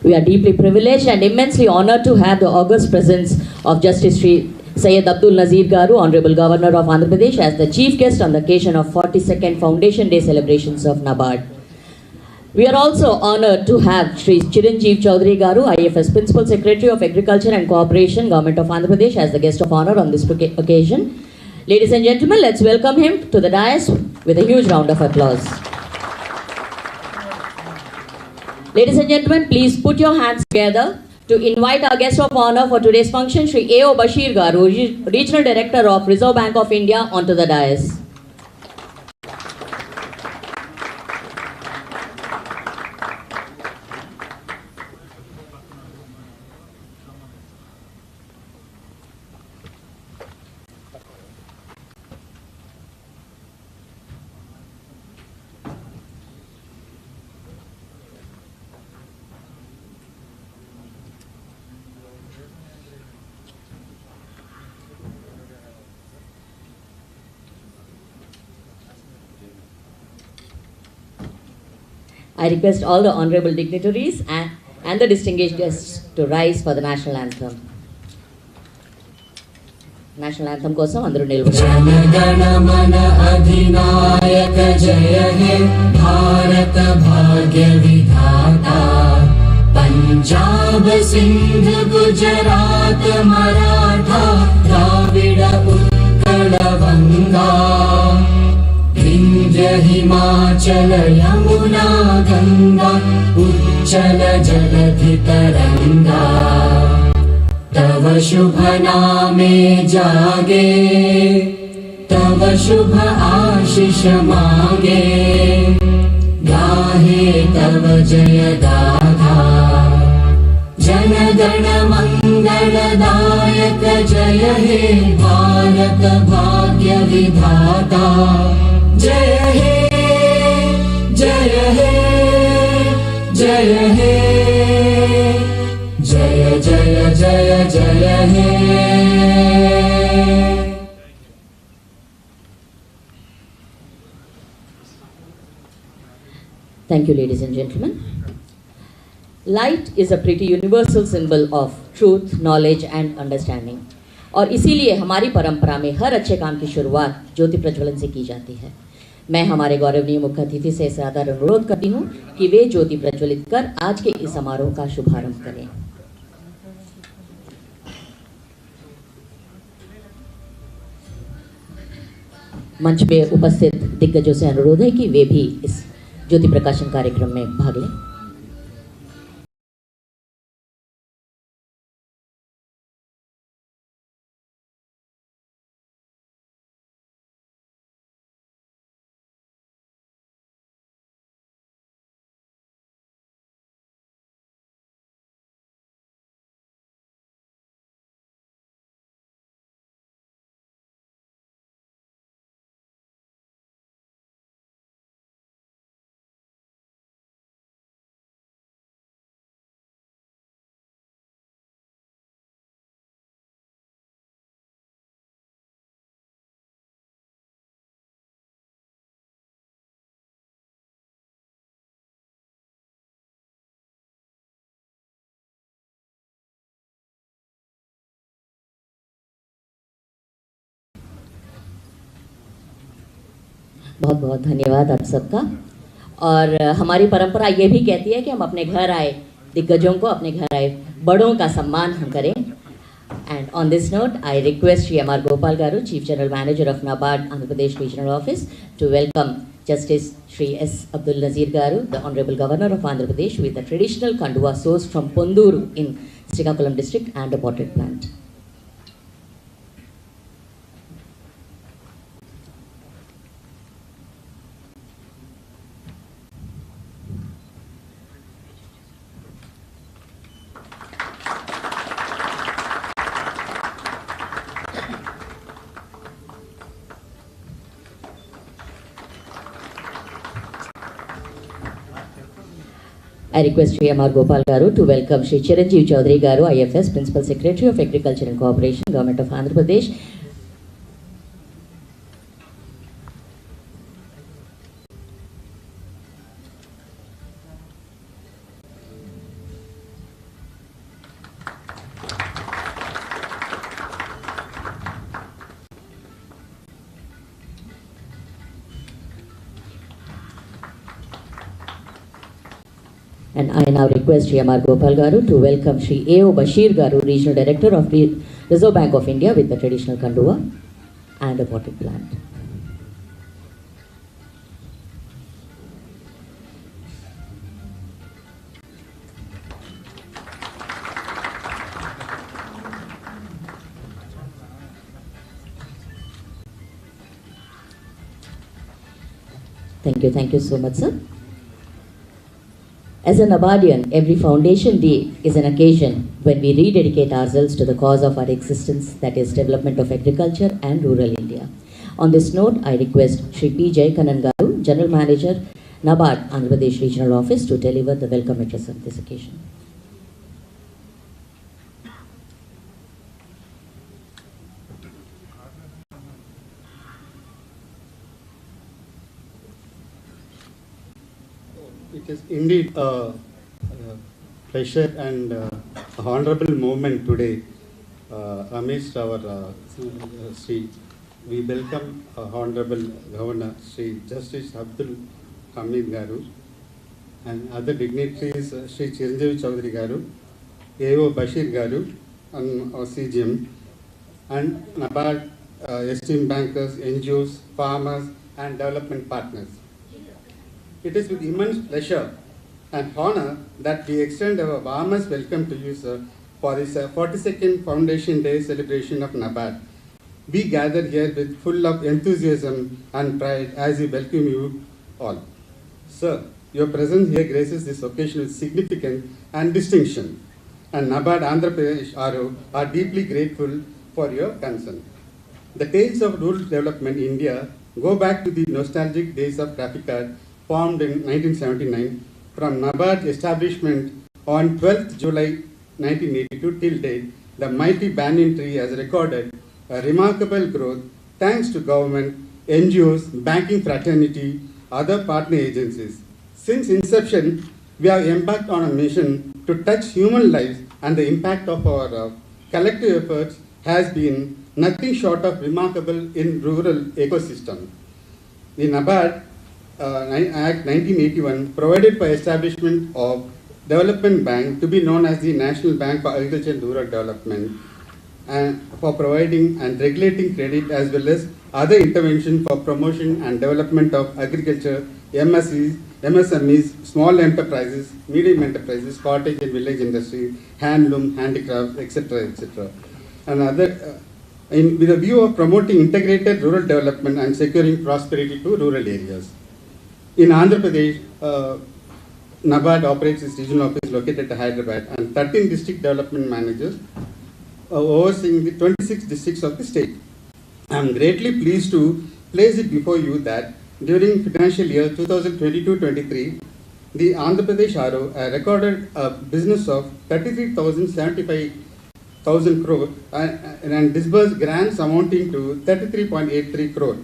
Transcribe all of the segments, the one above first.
We are deeply privileged and immensely honored to have the august presence of Justice Sri Syed Abdul Nazir Garu, Honorable Governor of Andhra Pradesh, as the chief guest on the occasion of 42nd Foundation Day celebrations of NABARD. We are also honored to have Sri Chiranjeev Chaudhary Garu, IFS Principal Secretary of Agriculture and Cooperation, Government of Andhra Pradesh, as the guest of honor on this occasion. Ladies and gentlemen, let's welcome him to the dais with a huge round of applause. Ladies and gentlemen, please put your hands together to invite our guest of honor for today's function, Sri A.O. Bashir Garu, Regional Director of Reserve Bank of India, onto the dais. I request all the honorable dignitaries and the distinguished guests to rise for the national anthem. National anthem kosam andaru nilvadi. Jana gana mana adhinayaka jaya he Bharat bhagya vidhata Punjab Sindh Gujarat Maratha Dravida Utkala Vanga Himachal Yamuna Ganga Uchala Jaladhi Taranga Tava Shubha Name Jage Tava Shubha Ashish Mage Gahe Tava Jaya Gadha Janagana Mangala Dayaka Jaya He Bharat Bhagya Vidhata Jaya He Jaya He Jaya He Jaya Jaya Jaya Jaya He. Thank you, ladies and gentlemen. Light is a pretty universal symbol of truth, knowledge and understanding. और इसीलिए हमारी परंपरा में हर अच्छे काम की शुरुआत ज्योति प्रज्वलन से की जाती है। मैं हमारे गौरवनीय मुख्य अतिथि से सादर अनुरोध करती हूँ कि वे ज्योति प्रज्वलित कर आज के इस समारोह का शुभारंभ करें। मंच पे उपस्थित दिग्गजों से अनुरोध है कि वे भी इस ज्योति प्रकाशन कार्यक्रम में भाग लें। बहुत बहुत धन्यवाद आप सबका। और हमारी परंपरा ये भी कहती है कि हम अपने घर आए दिग्गजों को, अपने घर आए बड़ों का सम्मान हम करें। And on this note I request Shri M.R. Gopal garu, chief general manager of NABARD Andhra Pradesh regional office, to welcome Justice Sri S. Abdul Nazir Garu, the Honorable Governor of Andhra Pradesh, with a traditional kandua sourced from Ponduru in Srikakulam district and a potted plant. I request Sri M.R. Gopal Garu to welcome Sri Chiranjeev Chaudhary Garu, IFS Principal Secretary of Agriculture and Cooperation, Government of Andhra Pradesh. And I now request Shri M.R. Gopal Garu to welcome Shri A.O. Bashir Garu, Regional Director of the Reserve Bank of India, with the traditional kanduva and a potted plant. Thank you so much, sir. As a NABARDian, every Foundation Day is an occasion when we rededicate ourselves to the cause of our existence, that is development of agriculture and rural India. On this note, I request Shri P. Jayakanan Garu, General Manager, NABARD, Andhra Pradesh Regional Office, to deliver the welcome address of this occasion. It is indeed a pleasure and honorable moment today amidst our Sri. We welcome Honorable Governor Sri Justice Abdul Hamid Garu and other dignitaries, Sri Chiranjeevi Chaudhary Garu, A.O. Bashir Garu, and our CGM, and NABARD, esteemed bankers, NGOs, farmers, and development partners. It is with immense pleasure and honor that we extend our warmest welcome to you, sir, for this 42nd Foundation Day celebration of NABARD. We gather here with full of enthusiasm and pride as we welcome you all. Sir, your presence here graces this occasion with significance and distinction, and NABARD Andhra Pradesh RO are deeply grateful for your concern. The tales of rural development in India go back to the nostalgic days of traffic card formed in 1979. From NABARD establishment on 12th July 1982 till date, the mighty banyan tree has recorded a remarkable growth thanks to government, NGOs, banking fraternity, other partner agencies. Since inception, we have embarked on a mission to touch human lives, and the impact of our collective efforts has been nothing short of remarkable in rural ecosystem. The NABARD Act 1981 provided for establishment of Development Bank, to be known as the National Bank for Agriculture and Rural Development, and for providing and regulating credit as well as other intervention for promotion and development of agriculture, MSMEs, small enterprises, medium enterprises, cottage and village industry, handloom, handicrafts, etc., etc. And other, with a view of promoting integrated rural development and securing prosperity to rural areas. In Andhra Pradesh, NABARD operates its regional office located at Hyderabad, and 13 district development managers overseeing the 26 districts of the state. I am greatly pleased to place it before you that during financial year 2022-23, the Andhra Pradesh RO recorded a business of 33,075,000 crore and disbursed grants amounting to 33.83 crore,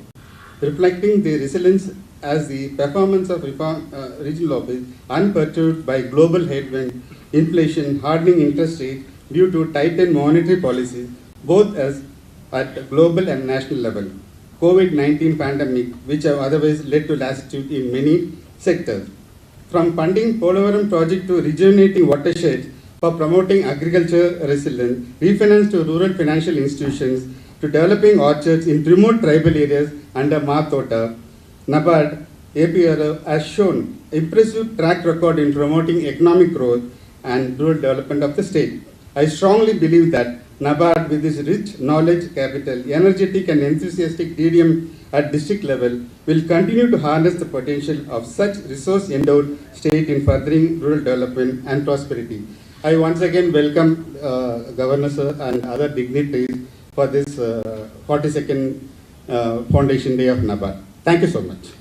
reflecting the resilience as the performance of regional office unperturbed by global headwind, inflation, hardening interest rate due to tightened monetary policies, both as at global and national level. COVID-19 pandemic, which have otherwise led to lassitude in many sectors. From funding Polavaram project to rejuvenating watersheds for promoting agriculture resilience, refinance to rural financial institutions, to developing orchards in remote tribal areas under Mathota, NABARD APRO has shown impressive track record in promoting economic growth and rural development of the state. I strongly believe that NABARD, with its rich knowledge capital, energetic and enthusiastic DDM at district level, will continue to harness the potential of such resource-endowed state in furthering rural development and prosperity. I once again welcome Governor Sir and other dignitaries for this 42nd Foundation Day of NABARD. Thank you so much.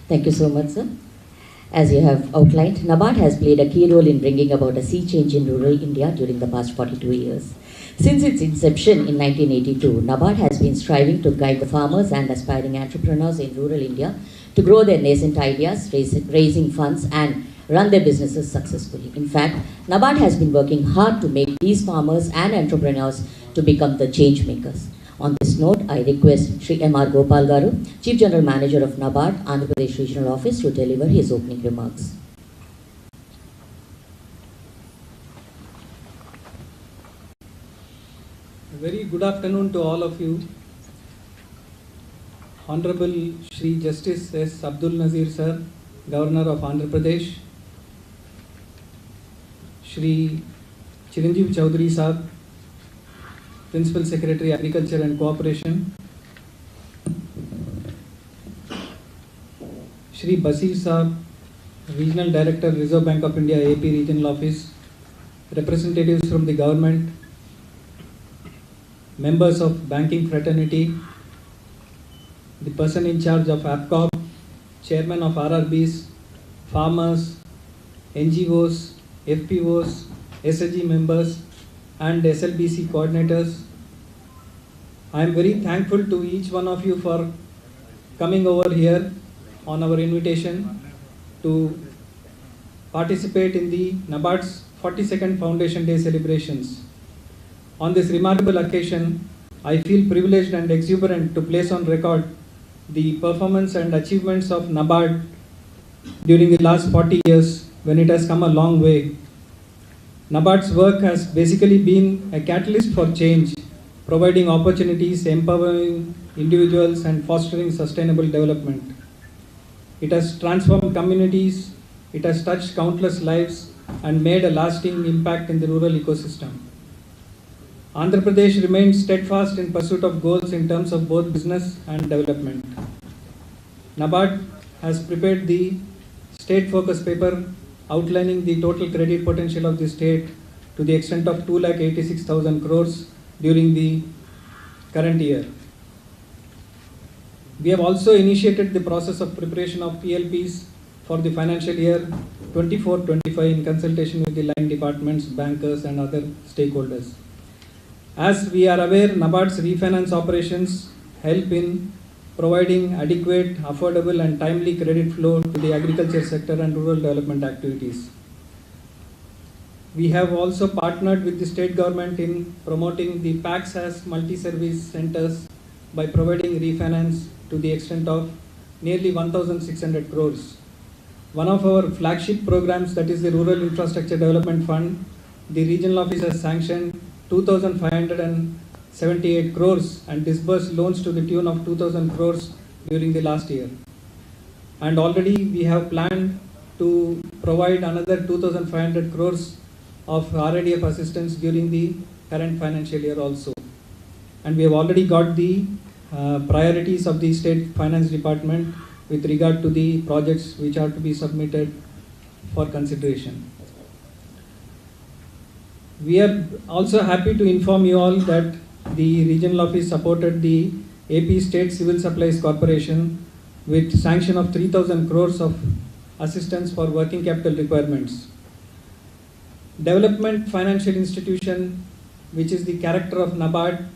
Thank you so much, sir. As you have outlined, NABARD has played a key role in bringing about a sea change in rural India during the past 42 years. Since its inception in 1982, NABARD has been striving to guide the farmers and aspiring entrepreneurs in rural India to grow their nascent ideas, raising funds and run their businesses successfully. In fact, NABARD has been working hard to make these farmers and entrepreneurs to become the change makers. On this note, I request Shri M.R. Gopal Garu, Chief General Manager of NABARD, Andhra Pradesh Regional Office, to deliver his opening remarks. Very good afternoon to all of you. Honorable Shri Justice S. Abdul Nazir Sir, Governor of Andhra Pradesh, Shri Chiranjeev Chaudhary Sahab, Principal Secretary Agriculture and Cooperation, Shri Basir Sahab, Regional Director, Reserve Bank of India, AP Regional Office, representatives from the government, members of banking fraternity, the person in charge of APCOP, chairman of RRBs, farmers, NGOs, FPOs, SSG members, and SLBC coordinators. I am very thankful to each one of you for coming over here on our invitation to participate in the NABARD's 42nd Foundation Day celebrations. On this remarkable occasion, I feel privileged and exuberant to place on record the performance and achievements of NABARD during the last 40 years, when it has come a long way. NABARD's work has basically been a catalyst for change, providing opportunities, empowering individuals, and fostering sustainable development. It has transformed communities, it has touched countless lives, and made a lasting impact in the rural ecosystem. Andhra Pradesh remains steadfast in pursuit of goals in terms of both business and development. NABARD has prepared the state focus paper outlining the total credit potential of the state to the extent of 2,86,000 crores during the current year. We have also initiated the process of preparation of PLPs for the financial year 24-25 in consultation with the line departments, bankers, and other stakeholders. As we are aware, NABARD's refinance operations help in providing adequate, affordable, and timely credit flow to the agriculture sector and rural development activities. We have also partnered with the state government in promoting the PACS as multi-service centers by providing refinance to the extent of nearly 1,600 crores. One of our flagship programs, that is the Rural Infrastructure Development Fund, the regional office has sanctioned 2,578 crores and disbursed loans to the tune of 2,000 crores during the last year. And already we have planned to provide another 2,500 crores of RIDF assistance during the current financial year also. And we have already got the priorities of the State Finance Department with regard to the projects which are to be submitted for consideration. We are also happy to inform you all that the regional office supported the AP State Civil Supplies Corporation with sanction of 3,000 crores of assistance for working capital requirements. Development financial institution, which is the character of NABARD,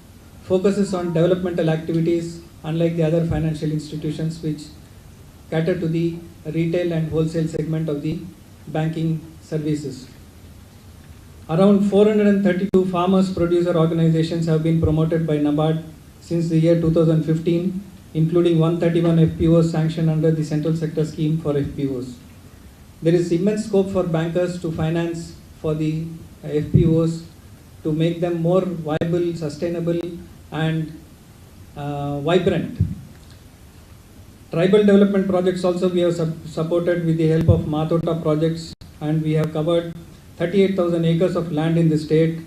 focuses on developmental activities unlike the other financial institutions which cater to the retail and wholesale segment of the banking services. Around 432 farmers producer organizations have been promoted by NABARD since the year 2015, including 131 FPOs sanctioned under the Central Sector Scheme for FPOs. There is immense scope for bankers to finance for the FPOs to make them more viable, sustainable, and vibrant. Tribal development projects also we have supported with the help of Matota projects, and we have covered 38,000 acres of land in the state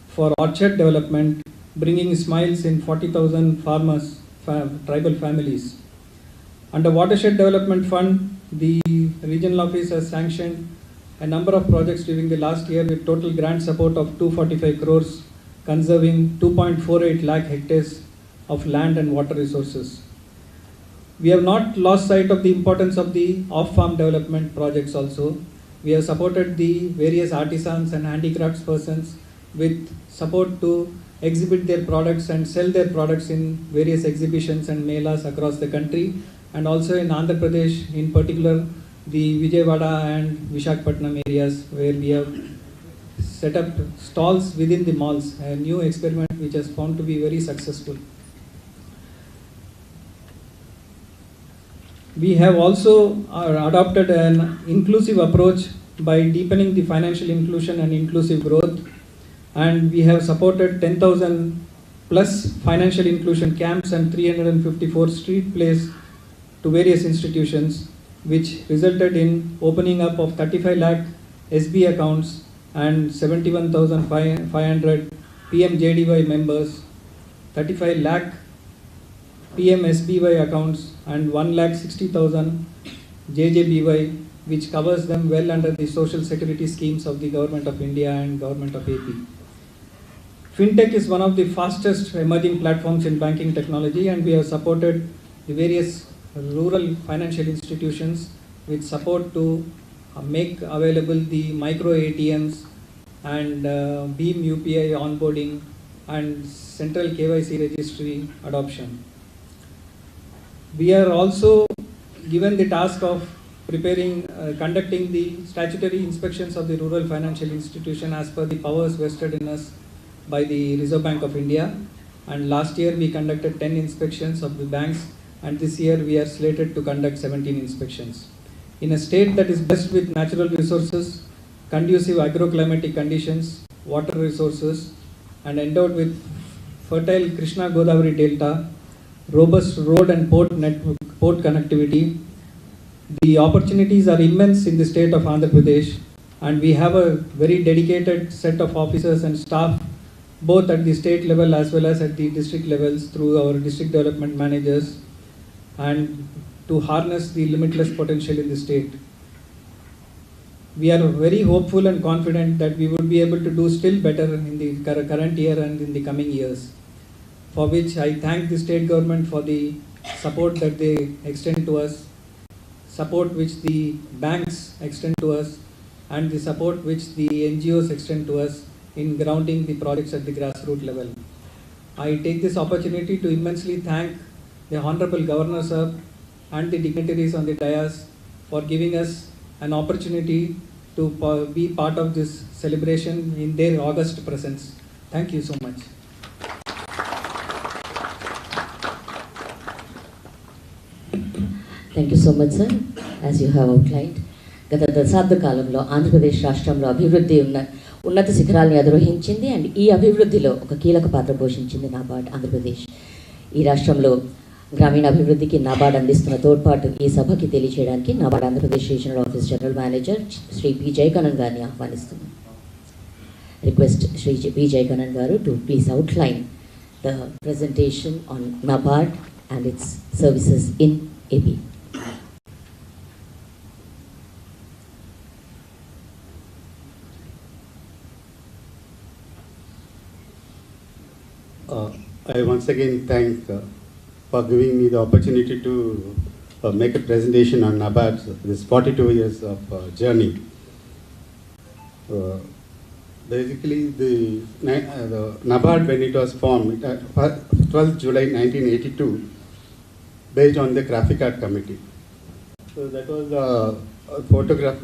for orchard development, bringing smiles in 40,000 farmers, tribal families. Under Watershed Development Fund, the regional office has sanctioned a number of projects during the last year with total grant support of 245 crores, conserving 2.48 lakh hectares of land and water resources. We have not lost sight of the importance of the off-farm development projects also. We have supported the various artisans and handicrafts persons with support to exhibit their products and sell their products in various exhibitions and melas across the country, and also in Andhra Pradesh, in particular the Vijayawada and Visakhapatnam areas, where we have set up stalls within the malls, a new experiment which has found to be very successful. We have also adopted an inclusive approach by deepening the financial inclusion and inclusive growth, and we have supported 10,000 plus financial inclusion camps and 354 street plays to various institutions, which resulted in opening up of 35 lakh SB accounts and 71,500 PMJDY members, 35 lakh PMSBY accounts and 1,60,000 JJBY, which covers them well under the social security schemes of the Government of India and Government of AP. Fintech is one of the fastest emerging platforms in banking technology, and we have supported the various rural financial institutions with support to make available the micro ATMs and Beam UPI onboarding and central KYC registry adoption. We are also given the task of conducting the statutory inspections of the rural financial institution as per the powers vested in us by the Reserve Bank of India. And last year we conducted 10 inspections of the banks, and this year we are slated to conduct 17 inspections. In a state that is blessed with natural resources, conducive agroclimatic conditions, water resources, and endowed with fertile Krishna Godavari Delta, robust road and port connectivity, the opportunities are immense in the state of Andhra Pradesh, and we have a very dedicated set of officers and staff both at the state level as well as at the district levels through our district development managers, and to harness the limitless potential in the state. We are very hopeful and confident that we would be able to do still better in the current year and in the coming years, for which I thank the state government for the support that they extend to us, support which the banks extend to us, and the support which the NGOs extend to us in grounding the projects at the grassroots level. I take this opportunity to immensely thank the Honorable Governor Sir and the dignitaries on the dais for giving us an opportunity to be part of this celebration in their august presence. Thank you so much. Thank you so much, sir. As you have outlined, గత దశాబ్ద కాలంలో ఆంధ్రప్రదేశ్ రాష్ట్రంలో అభివృద్ధి ఉన్నత శిఖరాల్ని అధిరోహించింది, and ఈ అభివృద్ధిలో ఒక కీలక పాత్ర పోషించింది నాబార్డ్ ఆంధ్రప్రదేశ్. ఈ రాష్ట్రంలో గ్రామీణ అభివృద్ధికి నాబార్డ్ అందిస్తున్న తోడ్పాటు ఈ సభకి తెలియజేయడానికి NABARD Andhra Pradesh regional office general manager Shri P Jayakanan గారిని ఆహ్వానిస్తున్నాం. రిక్వెస్ట్ శ్రీ పి జయకణన్ గారు to please outline the presentation on NABARD and its services in AP. I once again thank for giving me the opportunity to make a presentation on NABARD, this 42 years of journey. Basically, the NABARD, when it was formed, 12th July 1982, based on the Graphic Art Committee. So that was a photograph.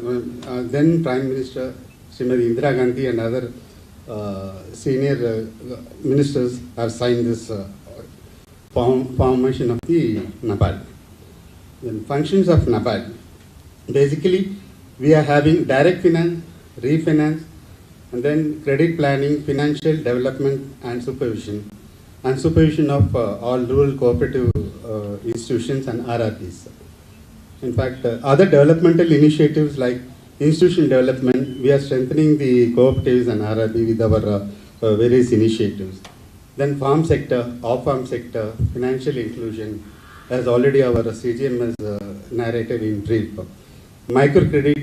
Then Prime Minister Srimati Indira Gandhi and other senior ministers have signed this formation of the NABARD. The functions of NABARD, basically we are having direct finance, refinance, and then credit planning, financial development and supervision of all rural cooperative institutions and RRPs. In fact, other developmental initiatives like institution development, we are strengthening the cooperatives and RRB with our various initiatives. Then farm sector, off-farm sector, financial inclusion, as already our CGM has narrated in brief. Microcredit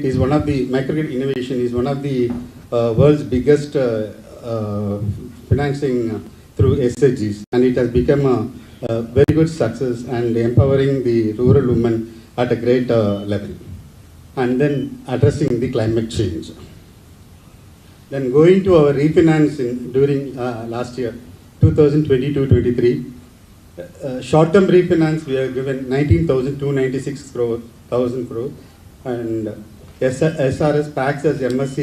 innovation is one of the world's biggest financing through SHGs, and it has become a very good success and empowering the rural women at a great level. And then addressing the climate change. Then going to our refinancing during last year, 2022-23, short-term refinance we have given 19,296 crore, and SRS packs as MSC,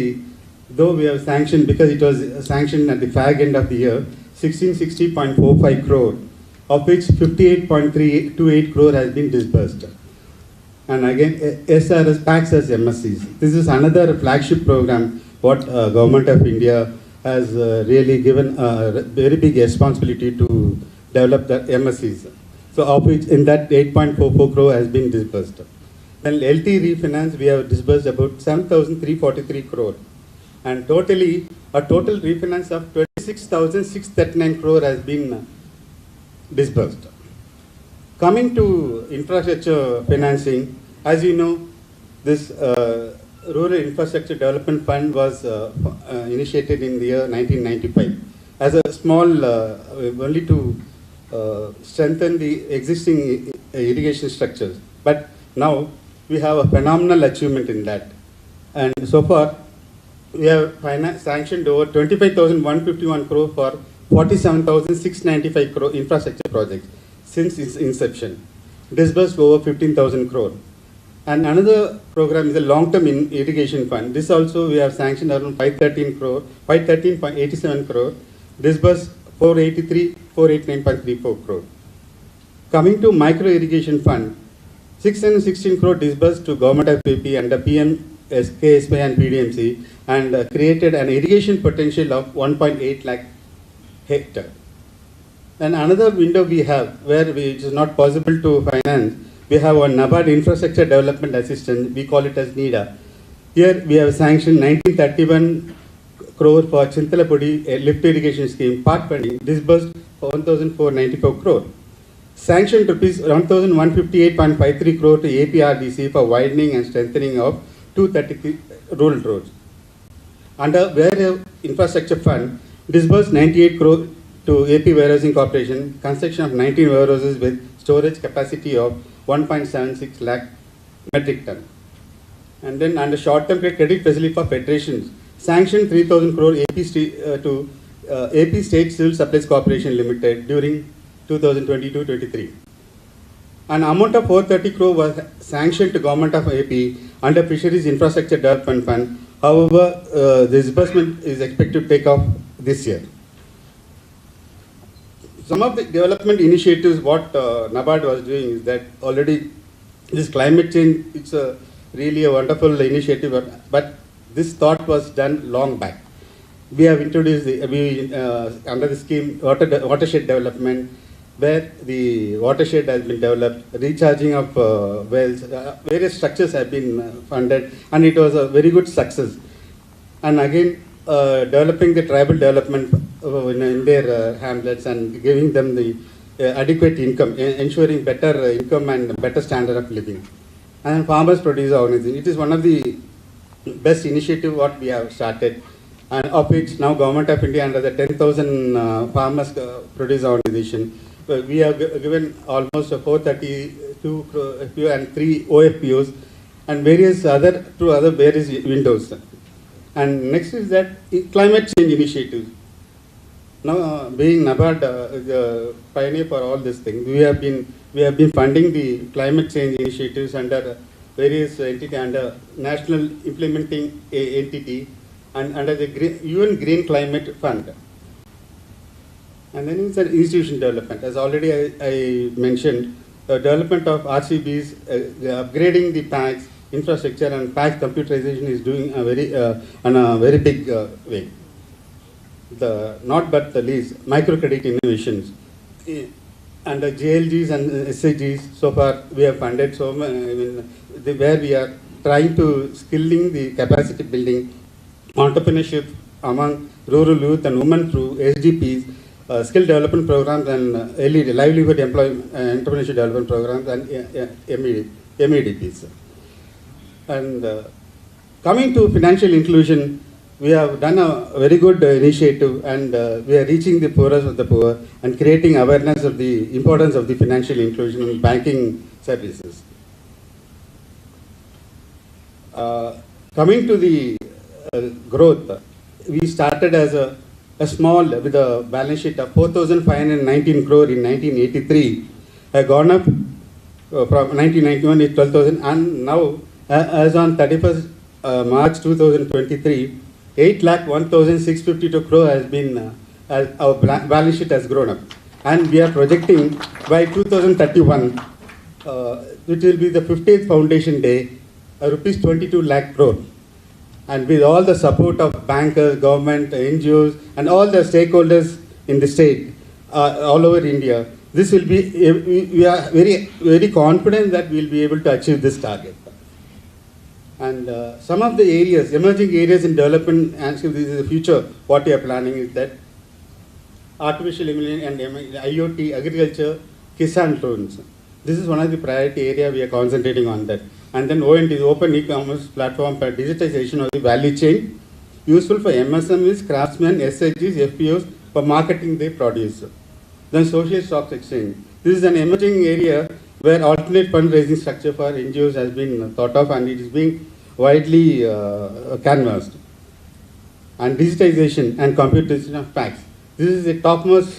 though we have sanctioned because it was sanctioned at the fag end of the year, 1660.45 crore, of which 58.328 crore has been disbursed. and again SRS packs as MSCs. This is another flagship program what Government of India has really given a very big responsibility to develop the MSCs. So of which in that 8.44 crore has been disbursed. Then LT refinance we have disbursed about 7,343 crore, and totally a total refinance of 26,639 crore has been disbursed. Coming to infrastructure financing, as you know, this Rural Infrastructure Development Fund was initiated in the year 1995 as a small, only to strengthen the existing irrigation structures. But now we have a phenomenal achievement in that. And so far, we have sanctioned over 25,151 crore for 47,695 crore infrastructure projects since its inception. Disbursed over 15,000 crore. And another program is a long-term irrigation fund. This also we have sanctioned around 513.87 crore. Disbursed 489.34 crore. Coming to micro irrigation fund, 616 crore disbursed to Government of AP under PM, KSY and PDMC, and created an irrigation potential of 1.8 lakh hectare. And another window we have where it is not possible to finance, we have a NABARD Infrastructure Development Assistance, we call it as NIDA. Here we have sanctioned 1931 crore for Chintalapudi lift irrigation scheme, part funding, disbursed 1,494 crore. Sanctioned rupees 1,158.53 crore to APRDC for widening and strengthening of 233 rural roads. Under Warehouse Infrastructure Fund, disbursed 98 crore to AP Warehousing Corporation, construction of 19 warehouses with storage capacity of 1.76 lakh metric ton. And then under short-term credit facility for federations, sanctioned 3,000 crore to AP State Civil Supplies Corporation Limited during 2022-23. An amount of 430 crore was sanctioned to Government of AP under Fisheries Infrastructure Development Fund. However, the disbursement is expected to take off this year. Some of the development initiatives what NABARD was doing is that already this climate change, it's really a wonderful initiative, but this thought was done long back. We have introduced under the scheme watershed development, where the watershed has been developed, recharging of wells, various structures have been funded, and it was a very good success. And again, developing the tribal development in their hamlets and giving them the adequate income, ensuring better income and better standard of living. And farmers producer organization, it is one of the best initiative what we have started, and of which now Government of India under the 10,000 farmers producer organization, we have given almost 432 FPO and 3 OFPOs and various other various windows. And next is that climate change initiative. Now, being NABARD the pioneer for all these things, we have been funding the climate change initiatives under various entities, under National Implementing Entity and under the UN Green Climate Fund. And then it's an institution development. As already I mentioned, development of RCBs, upgrading the PACs, infrastructure and PACs computerization is doing a very big way. Not but the least, microcredit innovations. And the JLGs and SAGs, so far we have funded so many, where we are trying to skilling the capacity building, entrepreneurship among rural youth and women through SGPs, skill development programs and livelihood entrepreneurship development programs and MEDPs. And coming to financial inclusion, we have done a very good initiative, and we are reaching the poorest of the poor and creating awareness of the importance of the financial inclusion in banking services. Coming to the growth, we started as a small, with a balance sheet of 4,519 crore in 1983, have gone up from 1991 is 12,000, and now as on 31st March 2023, 8,01,652 crore has been, our balance sheet has grown up. And we are projecting by 2031, which will be the 50th Foundation Day, rupees 22 lakh crore. And with all the support of bankers, government, NGOs, and all the stakeholders in the state, all over India, this will be, we are very, very confident that we will be able to achieve this target. And some of the areas, emerging areas in development, and this is the future, what we are planning is that artificial intelligence and IoT, agriculture, Kisan loans. This is one of the priority area we are concentrating on that. And then OND is open e-commerce platform for digitization of the value chain, useful for MSMEs, craftsmen, SHGs, FPOs for marketing their produce. Then social stock exchange. This is an emerging area where alternate fundraising structure for NGOs has been thought of, and it is being widely canvassed. And digitization and computation of facts. This is the topmost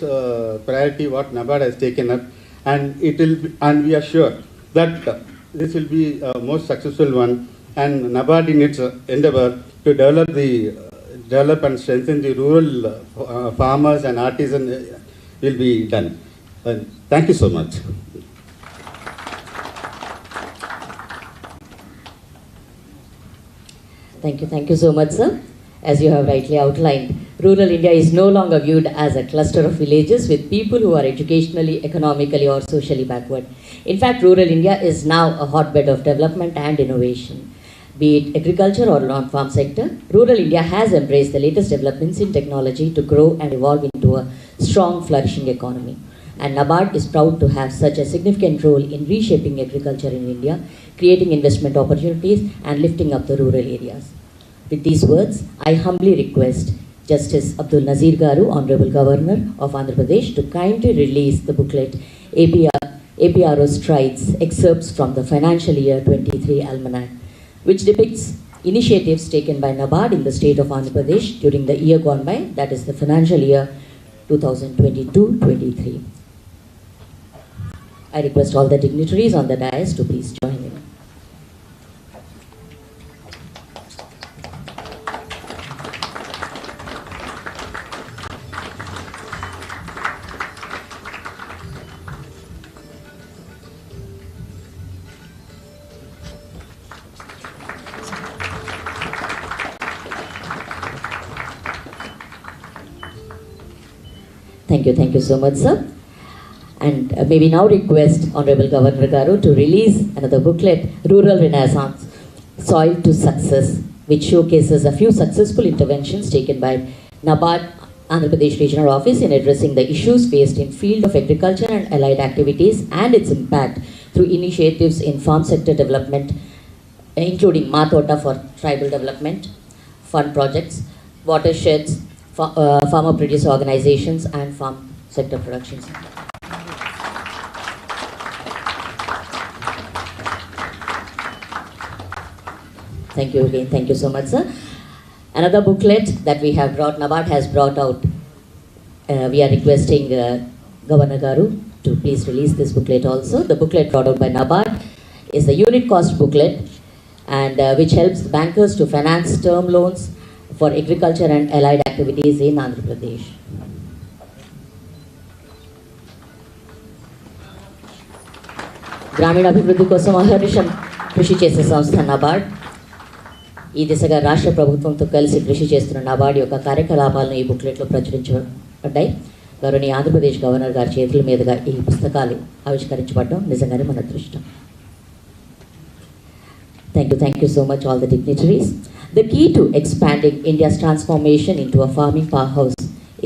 priority what NABARD has taken up, and it will be, and we are sure that this will be a most successful one, and NABARD in its endeavor to develop and strengthen the rural farmers and artisans will be done. Thank you so much. Thank you so much, sir. As you have rightly outlined, rural India is no longer viewed as a cluster of villages with people who are educationally, economically, or socially backward. In fact, rural India is now a hotbed of development and innovation. Be it agriculture or non-farm sector, rural India has embraced the latest developments in technology to grow and evolve into a strong, flourishing economy. And NABARD is proud to have such a significant role in reshaping agriculture in India, creating investment opportunities, and lifting up the rural areas. With these words, I humbly request Justice Abdul Nazir Garu, Honorable Governor of Andhra Pradesh, to kindly release the booklet APRO Strides, excerpts from the financial year 23 Almanac, which depicts initiatives taken by NABARD in the state of Andhra Pradesh during the year gone by, that is the financial year 2022-23. I request all the dignitaries on the dais to please join in. Thank you so much, sir. And may we now request Honorable Governor Garu to release another booklet, Rural Renaissance, Soil to Success, which showcases a few successful interventions taken by NABARD Andhra Pradesh Regional Office in addressing the issues faced in field of agriculture and allied activities and its impact through initiatives in farm sector development, including Matota for tribal development, fund projects, watersheds, farmer producer organizations, and farm sector productions. Thank you again. Thank you so much, sir. Another booklet that we have brought, NABARD has brought out. We are requesting Governor Garu to please release this booklet also. The booklet brought out by NABARD is the unit cost booklet, and which helps bankers to finance term loans for agriculture and allied activities in Andhra Pradesh. గ్రామీణ అభివృద్ధి కోసం అహర్నిశం కృషి చేసే సంస్థ NABARD. ఈ దిశగా రాష్ట్ర ప్రభుత్వంతో కలిసి కృషి చేస్తున్న NABARD యొక్క కార్యకలాపాలను ఈ బుక్లెట్లో ప్రచురించబడ్డాయి. గౌరవనీయ ఆంధ్రప్రదేశ్ గవర్నర్ గారి చేతుల మీదుగా ఈ పుస్తకాలు ఆవిష్కరించబడడం నిజంగానే మన అదృష్టం. Thank you so much all the dignitaries. The key to expanding India's transformation into a farming powerhouse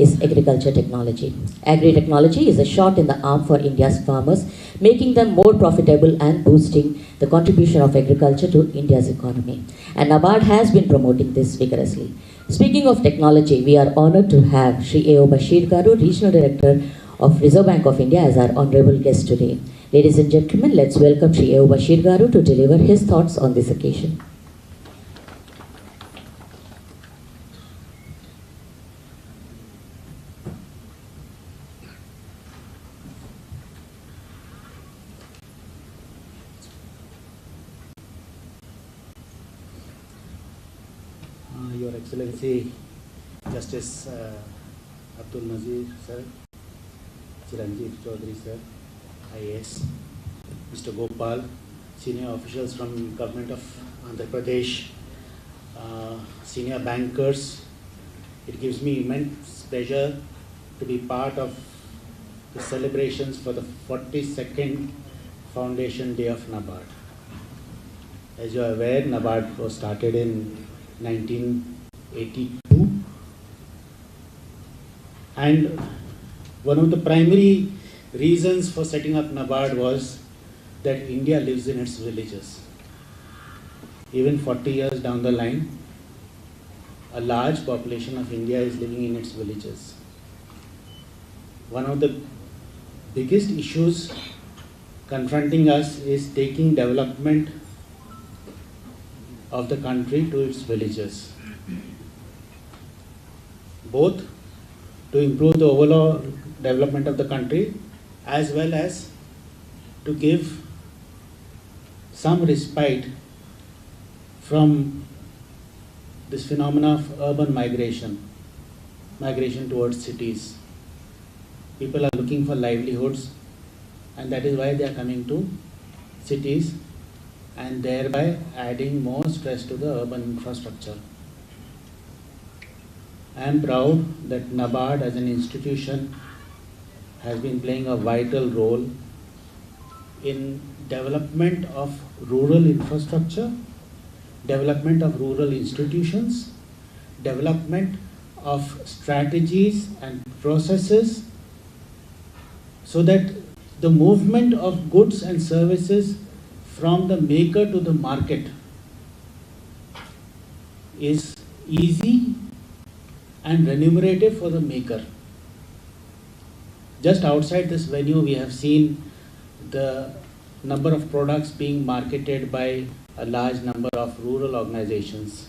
is agriculture technology. Agri-technology is a shot in the arm for India's farmers, making them more profitable and boosting the contribution of agriculture to India's economy. And NABARD has been promoting this vigorously. Speaking of technology, we are honored to have Shri A.O. Bashir Garu, Regional Director of Reserve Bank of India, as our honorable guest today. Ladies and gentlemen, let's welcome Shri A.O. Bashir Garu to deliver his thoughts on this occasion. Your Excellency, Justice Abdul Nazir sir, Chiranjeev Chaudhary sir, IAS, Mr. Gopal, senior officials from government of Andhra Pradesh, senior bankers. It gives me immense pleasure to be part of the celebrations for the 42nd Foundation Day of NABARD. As you are aware, NABARD was started in 1982, and one of the primary reasons for setting up NABARD was that India lives in its villages. Even 40 years down the line, a large population of India is living in its villages. One of the biggest issues confronting us is taking development of the country to its villages, both to improve the overall development of the country as well as to give some respite from this phenomena of urban migration towards cities. People are looking for livelihoods, and that is why they are coming to cities and thereby adding more stress to the urban infrastructure. I am proud that NABARD as an institution has been playing a vital role in development of rural infrastructure, development of rural institutions, development of strategies and processes, so that the movement of goods and services from the maker to the market is easy and remunerative for the maker. Just outside this venue, we have seen the number of products being marketed by a large number of rural organizations.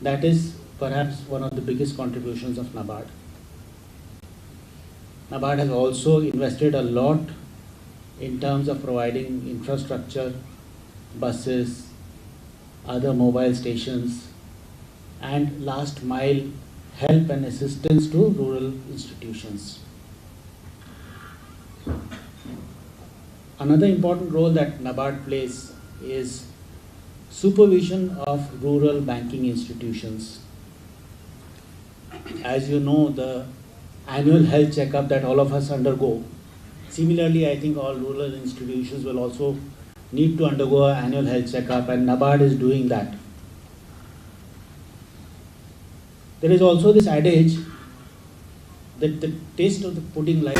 That is perhaps one of the biggest contributions of NABARD. NABARD has also invested a lot in terms of providing infrastructure, buses, other mobile stations, and last mile help and assistance to rural institutions. Another important role that NABARD plays is supervision of rural banking institutions. As you know, the annual health checkup that all of us undergo, similarly, I think all rural institutions will also need to undergo an annual health checkup, and NABARD is doing that. There is also this adage that the taste of the pudding lies